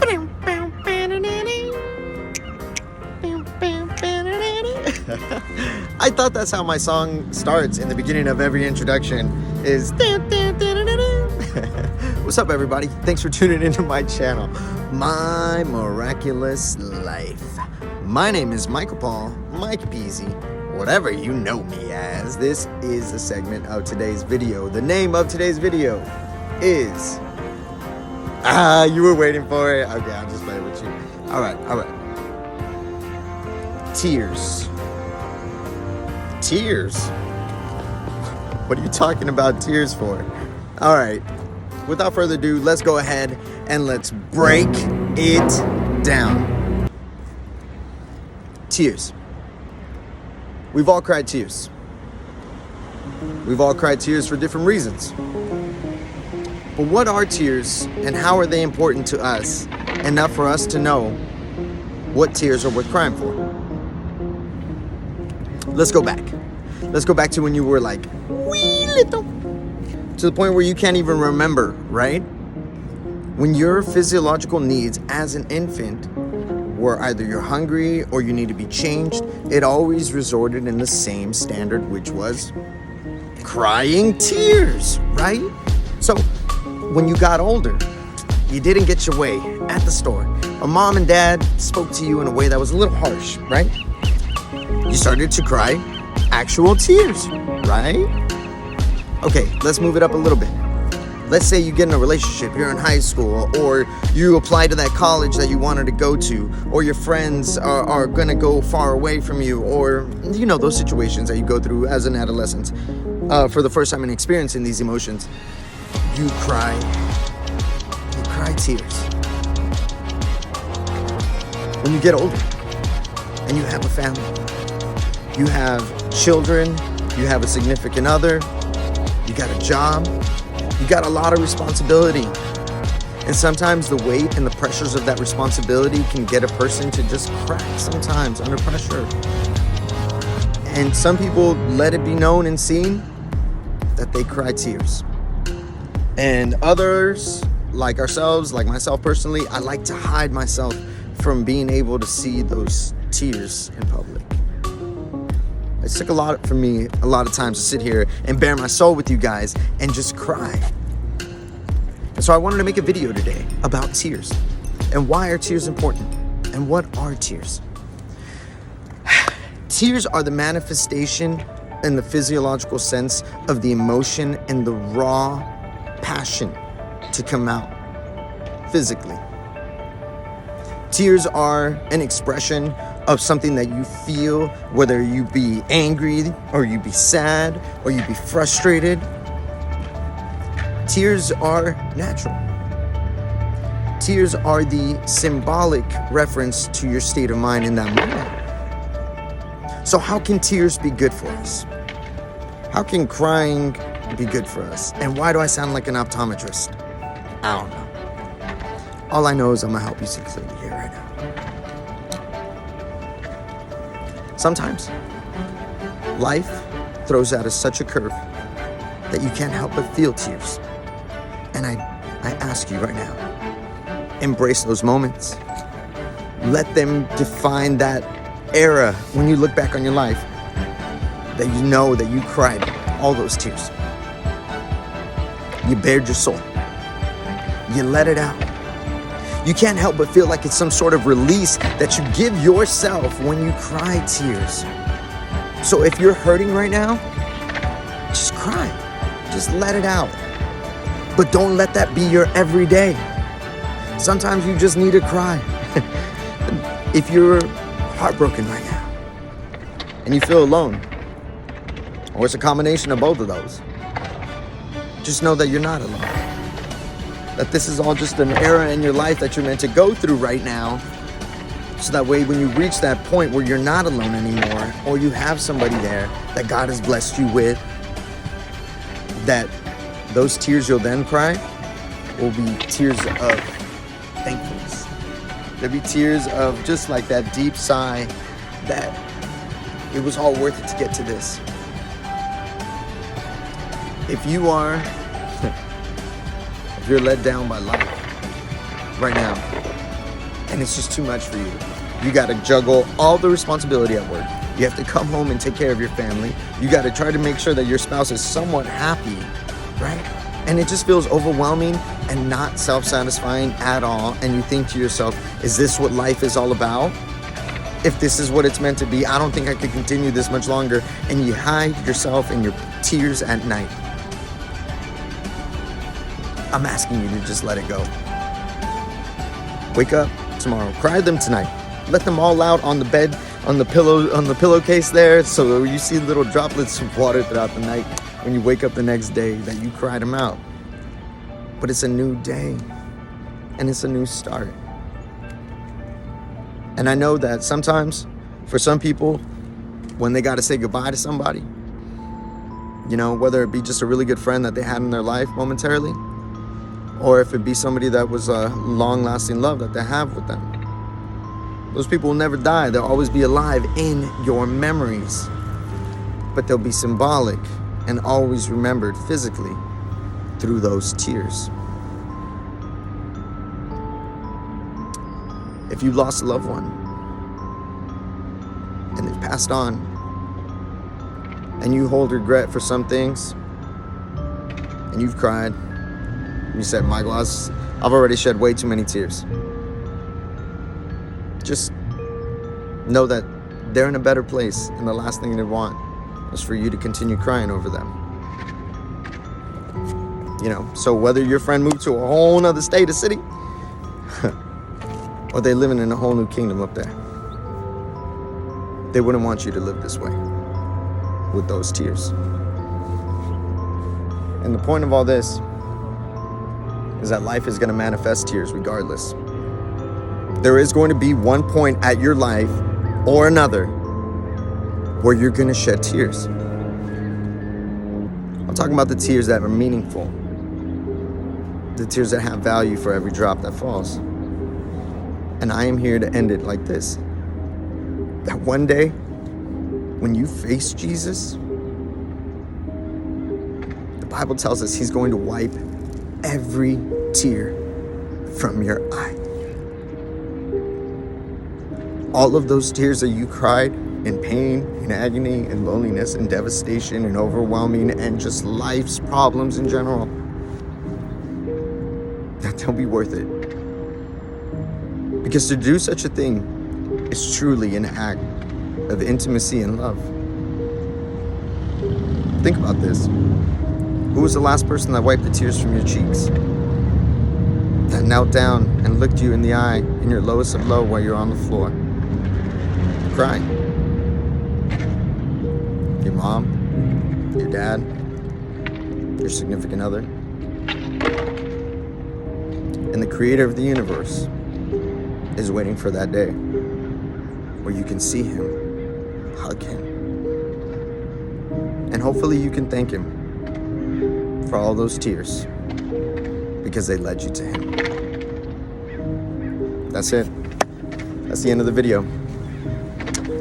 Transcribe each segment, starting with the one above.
I thought that's how my song starts in the beginning of every introduction is What's up, everybody? Thanks for tuning into my channel, My Miraculous Life. My name is Michael Paul, Mike Peasy, whatever you know me as. This is a segment of today's video. The name of today's video is... you were waiting for it? Okay, I'll just play it with you. All right. Tears. Tears? What are you talking about tears for? All right, without further ado, let's go ahead and let's break it down. Tears. We've all cried tears. We've all cried tears for different reasons. But what are tears and how are they important to us enough for us to know what tears are worth crying for? Let's go back. Let's go back to when you were like wee little, to the point where you can't even remember, right? When your physiological needs as an infant were either you're hungry or you need to be changed, it always resorted in the same standard, which was crying tears, right? So when you got older, you didn't get your way at the store, or mom and dad spoke to you in a way that was a little harsh, right? You started to cry actual tears, right? Okay, let's move it up a little bit. Let's say you get in a relationship, you're in high school, or you apply to that college that you wanted to go to, or your friends are gonna go far away from you, or you know, those situations that you go through as an adolescent for the first time in experiencing these emotions. You cry tears. When you get older and you have a family, you have children, you have a significant other, you got a job, you got a lot of responsibility. And sometimes the weight and the pressures of that responsibility can get a person to just crack sometimes under pressure. And some people let it be known and seen that they cry tears. And others, like ourselves, like myself personally, I like to hide myself from being able to see those tears in public. It took a lot for me, a lot of times, to sit here and bare my soul with you guys and just cry. And so I wanted to make a video today about tears and why are tears important and what are tears. Tears are the manifestation in the physiological sense of the emotion and the raw passion to come out physically. Tears are an expression of something that you feel, whether you be angry or you be sad or you be frustrated. Tears are natural. Tears are the symbolic reference to your state of mind in that moment. So how can tears be good for us? How can crying be good for us? And why do I sound like an optometrist? I don't know. All I know is I'm gonna help you see clearly here right now. Sometimes life throws at us such a curve that you can't help but feel tears. And I ask you right now, embrace those moments. Let them define that era when you look back on your life, that you know that you cried all those tears. You bared your soul. You let it out. You can't help but feel like it's some sort of release that you give yourself when you cry tears. So if you're hurting right now, just cry. Just let it out. But don't let that be your everyday. Sometimes you just need to cry. If you're heartbroken right now and you feel alone, or it's a combination of both of those, just know that you're not alone. That this is all just an era in your life that you're meant to go through right now. So that way when you reach that point where you're not alone anymore, or you have somebody there that God has blessed you with, that those tears you'll then cry will be tears of thankfulness. There'll be tears of just like that deep sigh that it was all worth it to get to this. If you are, if you're let down by life right now, and it's just too much for you. You got to juggle all the responsibility at work. You have to come home and take care of your family. You got to try to make sure that your spouse is somewhat happy, right? And it just feels overwhelming and not self-satisfying at all. And you think to yourself, is this what life is all about? If this is what it's meant to be, I don't think I could continue this much longer. And you hide yourself in your tears at night. I'm asking you to just let it go. Wake up tomorrow. Cry them tonight. Let them all out on the bed, on the pillowcase there, so you see little droplets of water throughout the night when you wake up the next day that you cried them out. But it's a new day, and it's a new start. And I know that sometimes, for some people, when they got to say goodbye to somebody, you know, whether it be just a really good friend that they had in their life momentarily, or if it be somebody that was a long-lasting love that they have with them, those people will never die. They'll always be alive in your memories. But they'll be symbolic and always remembered physically through those tears. If you lost a loved one and they've passed on, and you hold regret for some things, and you've cried, and you said, Michael, I've already shed way too many tears. Just know that they're in a better place, and the last thing they want is for you to continue crying over them. You know, so whether your friend moved to a whole nother state or city, or they living in a whole new kingdom up there, they wouldn't want you to live this way with those tears. And the point of all this is that life is going to manifest tears regardless. There is going to be one point at your life or another where you're going to shed tears. I'm talking about the tears that are meaningful, the tears that have value for every drop that falls. And I am here to end it like this: that one day, when you face Jesus, the Bible tells us He's going to wipe every tear from your eye. All of those tears that you cried in pain, in agony, in loneliness, in devastation, in overwhelming, and just life's problems in general, that they'll be worth it. Because to do such a thing is truly an act of intimacy and love. Think about this. Who was the last person that wiped the tears from your cheeks? That knelt down and looked you in the eye in your lowest of low while you're on the floor, crying? Your mom? Your dad? Your significant other? And the creator of the universe is waiting for that day where you can see Him, hug Him, and hopefully you can thank Him for all those tears because they led you to Him. That's it. That's the end of the video.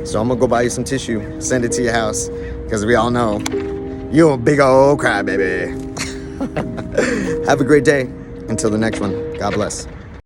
So I'm gonna go buy you some tissue, send it to your house, because we all know you a big old crybaby. Have a great day. Until the next one, God bless.